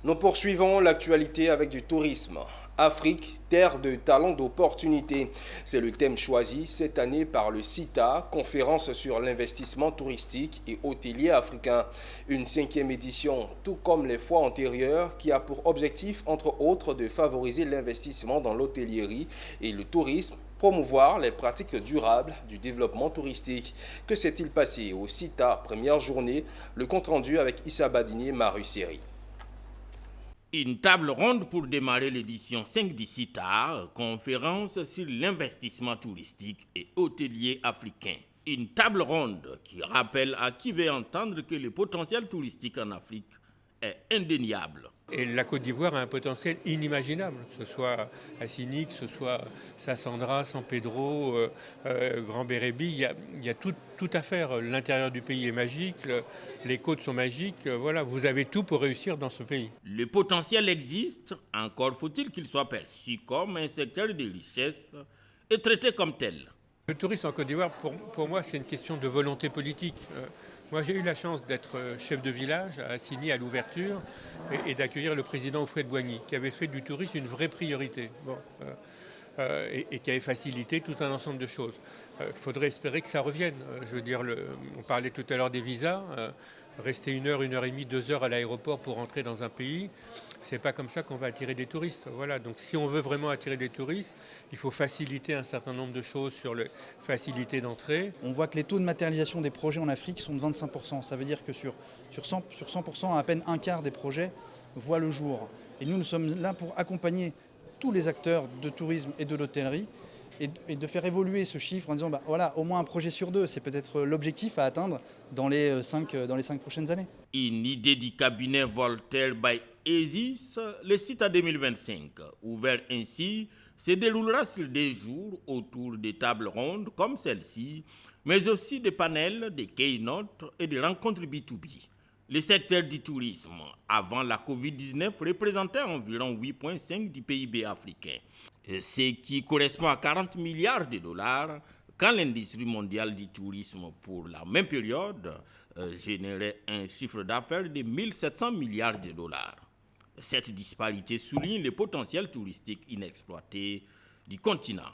Nous poursuivons l'actualité avec du tourisme. Afrique, terre de talents d'opportunités. C'est le thème choisi cette année par le CITA, conférence sur l'investissement touristique et hôtelier africain. Une cinquième édition, tout comme les fois antérieures, qui a pour objectif, entre autres, de favoriser l'investissement dans l'hôtellerie et le tourisme, promouvoir les pratiques durables du développement touristique. Que s'est-il passé au CITA, première journée? Le compte-rendu avec Issa Badini, Maru-Série. Une table ronde pour démarrer l'édition 5 du CITAR, conférence sur l'investissement touristique et hôtelier africain. Une table ronde qui rappelle à qui veut entendre que le potentiel touristique en Afrique est indéniable. Et la Côte d'Ivoire a un potentiel inimaginable, que ce soit Assini, que ce soit Sassandra, San Pedro, Grand Bérébi, il y a tout à faire. L'intérieur du pays est magique, les côtes sont magiques, voilà, vous avez tout pour réussir dans ce pays. Le potentiel existe, encore faut-il qu'il soit perçu comme un secteur de richesse et traité comme tel. Le tourisme en Côte d'Ivoire, pour moi, c'est une question de volonté politique. Moi, j'ai eu la chance d'être chef de village à Assigny à l'ouverture et d'accueillir le président Houphouët-Boigny, qui avait fait du tourisme une vraie priorité et qui avait facilité tout un ensemble de choses. Il faudrait espérer que ça revienne. Je veux dire, on parlait tout à l'heure des visas. Rester 1 heure et demie, 2 heures à l'aéroport pour entrer dans un pays, c'est pas comme ça qu'on va attirer des touristes. Voilà. Donc si on veut vraiment attirer des touristes, il faut faciliter un certain nombre de choses sur la facilité d'entrée. On voit que les taux de matérialisation des projets en Afrique sont de 25%. Ça veut dire que sur 100%, à peine un quart des projets voient le jour. Et nous sommes là pour accompagner tous les acteurs de tourisme et de l'hôtellerie et de faire évoluer ce chiffre en disant voilà, au moins un projet sur 2, c'est peut-être l'objectif à atteindre dans les 5 prochaines années. Une idée du cabinet Voltaire by ESIS, le CITA 2025, ouvert ainsi, se déroulera sur des jours autour des tables rondes comme celle-ci, mais aussi des panels, des keynotes et des rencontres B2B. Le secteur du tourisme, avant la Covid-19, représentait environ 8,5% du PIB africain, ce qui correspond à 40 milliards de dollars, quand l'industrie mondiale du tourisme pour la même période générait un chiffre d'affaires de 1700 milliards de dollars. Cette disparité souligne le potentiel touristique inexploité du continent.